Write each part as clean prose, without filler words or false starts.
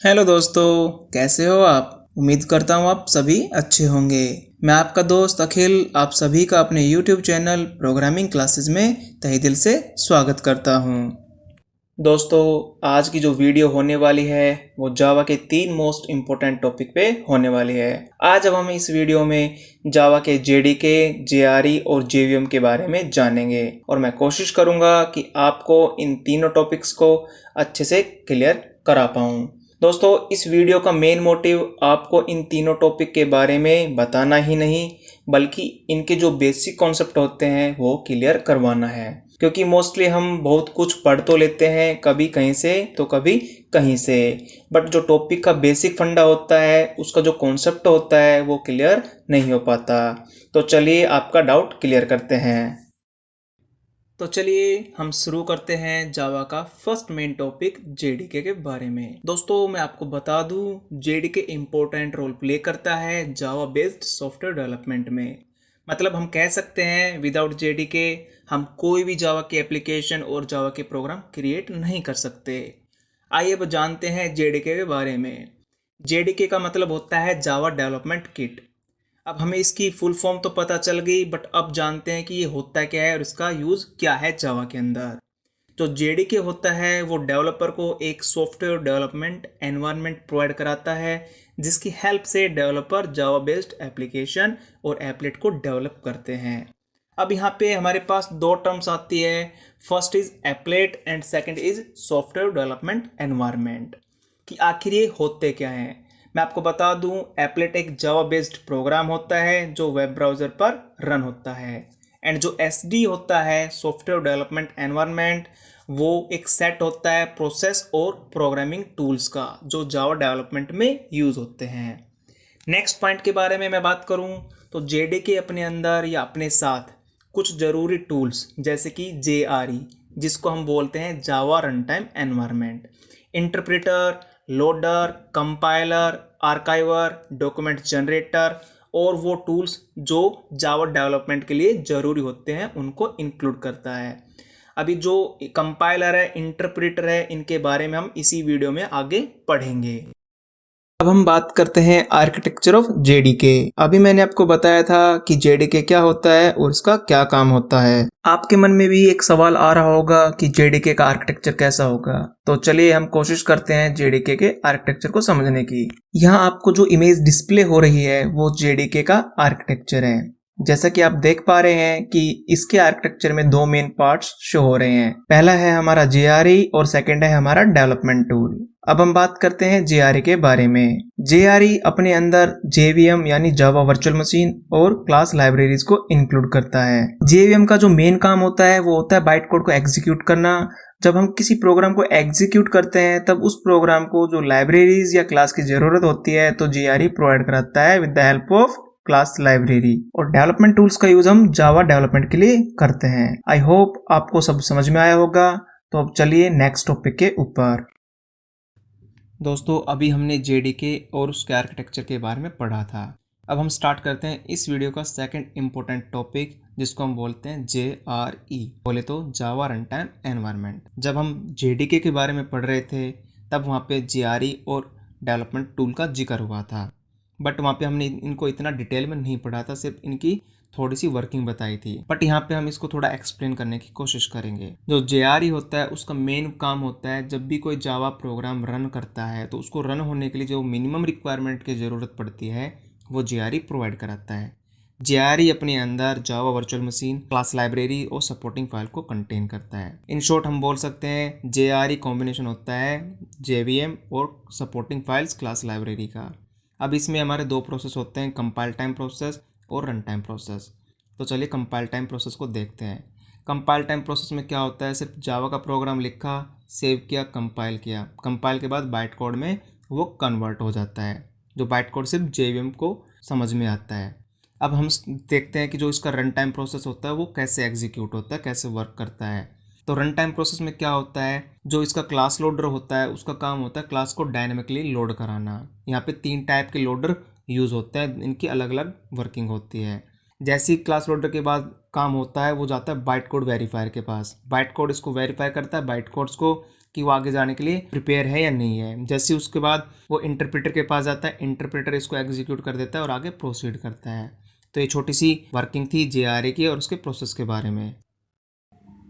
Hello दोस्तों, कैसे हो आप। उम्मीद करता हूँ आप सभी अच्छे होंगे। मैं आपका दोस्त अखिल आप सभी का अपने YouTube चैनल प्रोग्रामिंग क्लासेस में तहे दिल से स्वागत करता हूँ। दोस्तों, आज की जो वीडियो होने वाली है वो जावा के 3 मोस्ट इम्पोर्टेंट टॉपिक पे होने वाली है। आज अब हम इस वीडियो में जावा के जेडीके, जेआरई और जेवीएम के बारे में जानेंगे और मैं कोशिश करूंगा कि आपको इन तीनों टॉपिक्स को अच्छे से क्लियर करा पाऊँ। दोस्तों, इस वीडियो का मेन मोटिव आपको इन तीनों टॉपिक के बारे में बताना ही नहीं बल्कि इनके जो बेसिक कॉन्सेप्ट होते हैं वो क्लियर करवाना है, क्योंकि मोस्टली हम बहुत कुछ पढ़ तो लेते हैं, कभी कहीं से तो कभी कहीं से, बट जो टॉपिक का बेसिक फंडा होता है, उसका जो कॉन्सेप्ट होता है वो क्लियर नहीं हो पाता। तो चलिए आपका डाउट क्लियर करते हैं। तो चलिए हम शुरू करते हैं जावा का फर्स्ट मेन टॉपिक जेडीके के बारे में। दोस्तों, मैं आपको बता दूं जेडीके इम्पोर्टेंट रोल प्ले करता है जावा बेस्ड सॉफ्टवेयर डेवलपमेंट में। मतलब हम कह सकते हैं विदाउट जेडीके हम कोई भी जावा की एप्लीकेशन और जावा के प्रोग्राम क्रिएट नहीं कर सकते। आइए अब जानते हैं जेडीके के बारे में। जेडीके का मतलब होता है जावा डेवलपमेंट किट। अब हमें इसकी फुल फॉर्म तो पता चल गई, बट अब जानते हैं कि ये होता क्या है और इसका यूज़ क्या है जावा के अंदर। जो जेडीके होता है वो डेवलपर को एक सॉफ्टवेयर डेवलपमेंट एनवायरनमेंट प्रोवाइड कराता है, जिसकी हेल्प से डेवलपर जावा बेस्ड एप्लीकेशन और एप्लेट को डेवलप करते हैं। अब यहाँ पे हमारे पास दो टर्म्स आती है, first is applet and second is software development environment. कि आखिर ये होते क्या हैं। मैं आपको बता दूं, एप्लेट एक जावा बेस्ड प्रोग्राम होता है जो वेब ब्राउज़र पर रन होता है, एंड जो एसडी होता है सॉफ्टवेयर डेवलपमेंट एनवायरनमेंट, वो एक सेट होता है प्रोसेस और प्रोग्रामिंग टूल्स का जो जावा डेवलपमेंट में यूज़ होते हैं। नेक्स्ट पॉइंट के बारे में मैं बात करूं तो जेडीके अपने अंदर या अपने साथ कुछ ज़रूरी टूल्स जैसे कि जेआरई, जिसको हम बोलते हैं Java run time environment, interpreter, loader, compiler, archiver, document generator और वो टूल्स जो जावा डेवलपमेंट के लिए ज़रूरी होते हैं उनको इंक्लूड करता है। अभी जो कंपाइलर है, इंटरप्रेटर है, इनके बारे में हम इसी वीडियो में आगे पढ़ेंगे। अब हम बात करते हैं आर्किटेक्चर ऑफ जेडीके। अभी मैंने आपको बताया था कि जेडीके क्या होता है और इसका क्या काम होता है। आपके मन में भी एक सवाल आ रहा होगा कि जेडीके का आर्किटेक्चर कैसा होगा। तो चलिए हम कोशिश करते हैं जेडीके के आर्किटेक्चर को समझने की। यहाँ आपको जो इमेज डिस्प्ले हो रही है वो जेडीके का आर्किटेक्चर है। जैसा कि आप देख पा रहे हैं कि इसके आर्किटेक्चर में दो मेन पार्ट्स शो हो रहे हैं। पहला है हमारा जेआरई और सेकंड है हमारा डेवलपमेंट टूल। अब हम बात करते हैं जेआरई के बारे में। जेआरई अपने अंदर जेवीएम यानी जावा वर्चुअल मशीन और क्लास लाइब्रेरीज को इंक्लूड करता है। जेवीएम का जो मेन काम होता है वो होता है बाइट कोड को एग्जीक्यूट करना। जब हम किसी प्रोग्राम को एग्जीक्यूट करते हैं तब उस प्रोग्राम को जो लाइब्रेरीज या क्लास की जरूरत होती है तो जेआरई प्रोवाइड कराता है with the help of class library. और डेवलपमेंट टूल्स का यूज हम जावा डेवलपमेंट के लिए करते हैं। आई होप आपको सब समझ में आया होगा। तो अब चलिए नेक्स्ट टॉपिक के ऊपर। दोस्तों, अभी हमने जेडीके और उसके आर्किटेक्चर के बारे में पढ़ा था। अब हम स्टार्ट करते हैं इस वीडियो का सेकंड इम्पोर्टेंट टॉपिक, जिसको हम बोलते हैं जेआरई, बोले तो जावा रन टाइम एनवायरनमेंट। जब हम जेडीके के बारे में पढ़ रहे थे तब वहाँ पे जेआरई और डेवलपमेंट टूल का जिक्र हुआ था, बट वहाँ पे हमने इनको इतना डिटेल में नहीं पढ़ा था, सिर्फ इनकी थोड़ी सी वर्किंग बताई थी। बट यहाँ पे हम इसको थोड़ा एक्सप्लेन करने की कोशिश करेंगे। जो जेआरई होता है उसका मेन काम होता है, जब भी कोई जावा प्रोग्राम रन करता है तो उसको रन होने के लिए जो मिनिमम रिक्वायरमेंट की ज़रूरत पड़ती है वो जेआरई प्रोवाइड कराता है। जेआरई अपने अंदर Java virtual machine, class library और सपोर्टिंग फाइल को कंटेन करता है। इन शॉर्ट हम बोल सकते हैं जेआरई कॉम्बिनेशन होता है जेवीएम और सपोर्टिंग फाइल्स क्लास लाइब्रेरी का। अब इसमें हमारे दो प्रोसेस होते हैं, कंपाइल टाइम प्रोसेस और रन टाइम प्रोसेस। तो चलिए कंपाइल टाइम प्रोसेस को देखते हैं। कंपाइल टाइम प्रोसेस में क्या होता है, सिर्फ जावा का प्रोग्राम लिखा, सेव किया, कंपाइल किया, कंपाइल के बाद बाइट कोड में वो कन्वर्ट हो जाता है। जो बाइट कोड सिर्फ जेवीएम को समझ में आता है। अब हम देखते हैं कि जो इसका रन टाइम प्रोसेस होता है वो कैसे एग्जीक्यूट होता है, कैसे वर्क करता है। तो रन टाइम प्रोसेस में क्या होता है, जो इसका क्लास लोडर होता है उसका काम होता है क्लास को डायनेमिकली लोड कराना। यहाँ पे 3 टाइप के लोडर यूज़ होते हैं, इनकी अलग अलग वर्किंग होती है। जैसे ही क्लास लोडर के बाद काम होता है वो जाता है बाइट कोड वेरीफायर के पास। बाइट कोड इसको वेरीफाई करता है बाइट कोड्स को कि वो आगे जाने के लिए प्रिपेयर है या नहीं है। जैसे उसके बाद वो इंटरप्रेटर के पास जाता है, इंटरप्रेटर इसको एग्जीक्यूट कर देता है और आगे प्रोसीड करता है। तो ये छोटी सी वर्किंग थी JRA की और उसके प्रोसेस के बारे में।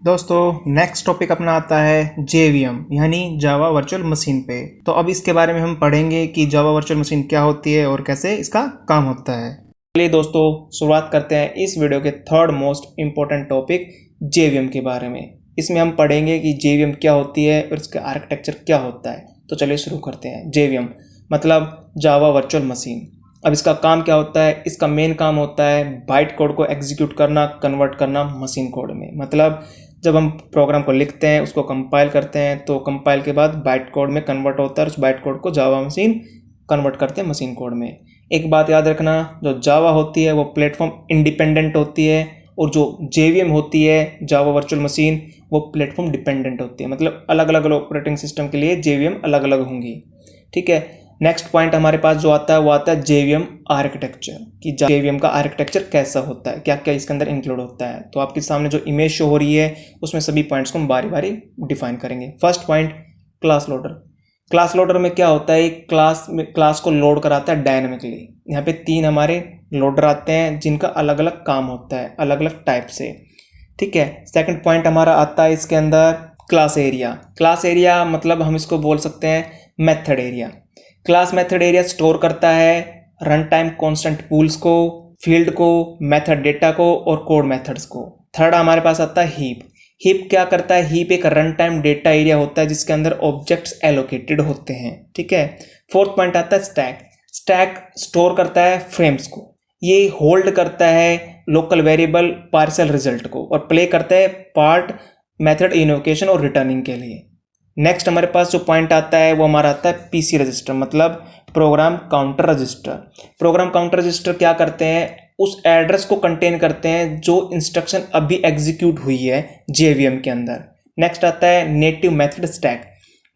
दोस्तों नेक्स्ट टॉपिक अपना आता है JVM यानी जावा वर्चुअल मशीन पे। तो अब इसके बारे में हम पढ़ेंगे कि जावा वर्चुअल मशीन क्या होती है और कैसे इसका काम होता है। चलिए दोस्तों शुरुआत करते हैं इस वीडियो के third most important topic JVM के बारे में। इसमें हम पढ़ेंगे कि JVM क्या होती है और इसका आर्किटेक्चर क्या होता है। तो चलिए शुरू करते हैं। JVM मतलब जावा वर्चुअल मशीन। अब इसका काम क्या होता है? इसका मेन काम होता है बाइट कोड को एग्जीक्यूट करना, कन्वर्ट करना मशीन कोड में। मतलब जब हम प्रोग्राम को लिखते हैं, उसको कंपाइल करते हैं, तो कंपाइल के बाद बाइट कोड में कन्वर्ट होता है और उस बाइट कोड को जावा मशीन कन्वर्ट करते हैं मशीन कोड में। एक बात याद रखना, जो जावा होती है वो प्लेटफॉर्म इंडिपेंडेंट होती है और जो JVM होती है जावा वर्चुअल मशीन वो प्लेटफॉर्म डिपेंडेंट होती है। मतलब अलग अलग ऑपरेटिंग सिस्टम के लिए JVM अलग अलग होंगी। ठीक है। नेक्स्ट पॉइंट हमारे पास जो आता है वो आता है JVM आर्किटेक्चर, कि JVM का आर्किटेक्चर कैसा होता है, क्या क्या इसके अंदर इंक्लूड होता है। तो आपके सामने जो इमेज शो हो रही है उसमें सभी पॉइंट्स को हम बारी बारी डिफाइन करेंगे। First point class loader. Class loader में क्या होता है, एक क्लास को लोड कराता है डायनेमिकली। यहाँ पे 3 हमारे लोडर आते हैं जिनका अलग अलग काम होता है, अलग अलग टाइप से। ठीक है। सेकंड पॉइंट हमारा आता है इसके अंदर क्लास एरिया। क्लास एरिया मतलब हम इसको बोल सकते हैं method area. Class method area store करता है रन टाइम कॉन्स्टेंट पूल्स को, फील्ड को, मेथड डेटा को और कोड मेथड्स को। थर्ड हमारे पास आता है हीप। हीप क्या करता है? हीप एक रन टाइम डेटा एरिया होता है जिसके अंदर ऑब्जेक्ट्स एलोकेटेड होते हैं। ठीक है। फोर्थ पॉइंट आता है स्टैक। स्टैक स्टोर करता है फ्रेम्स को, ये होल्ड करता है लोकल वेरिएबल पार्शियल रिजल्ट को और प्ले करता है पार्ट मेथड इनवोकेशन और रिटर्निंग के लिए। नेक्स्ट हमारे पास जो पॉइंट आता है वो हमारा आता है PC रजिस्टर, मतलब program counter register. Program counter register क्या करते हैं? उस एड्रेस को कंटेन करते हैं जो इंस्ट्रक्शन अभी एग्जीक्यूट हुई है JVM के अंदर। नेक्स्ट आता है native method stack.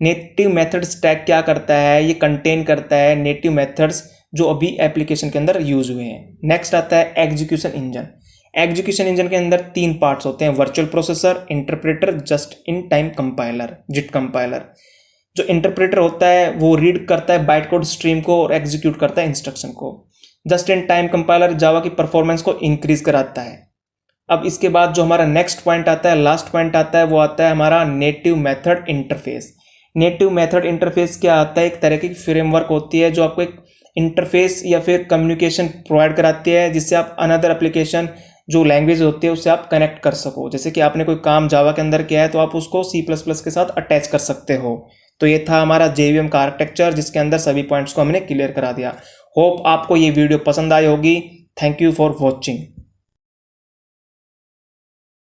Native method stack क्या करता है? ये कंटेन करता है नेटिव मेथड्स जो अभी एप्लीकेशन के अंदर यूज हुए हैं। नेक्स्ट आता है एग्जीक्यूशन इंजन। एग्जीक्यूशन इंजन के अंदर 3 पार्ट्स होते हैं, virtual processor, interpreter, just in time compiler, JIT compiler. जो इंटरप्रेटर होता है वो रीड करता है बाइट कोड स्ट्रीम को और एग्जीक्यूट करता है इंस्ट्रक्शन को। जस्ट इन टाइम कंपाइलर जावा की परफॉर्मेंस को इंक्रीज कराता है। अब इसके बाद जो हमारा नेक्स्ट पॉइंट आता है, लास्ट पॉइंट आता है, वो आता है हमारा native method interface. Native method interface क्या आता है? एक तरह की फ्रेमवर्क होती है जो आपको एक इंटरफेस या फिर कम्युनिकेशन प्रोवाइड कराती है जिससे आप अनदर एप्लीकेशन जो लैंग्वेज होती है उससे आप कनेक्ट कर सको। जैसे कि आपने कोई काम जावा के अंदर किया है तो आप उसको C++ के साथ अटैच कर सकते हो। तो ये था हमारा JVM का आर्किटेक्चर जिसके अंदर सभी पॉइंट्स को हमने क्लियर करा दिया। होप आपको ये वीडियो पसंद आई होगी। Thank you for watching.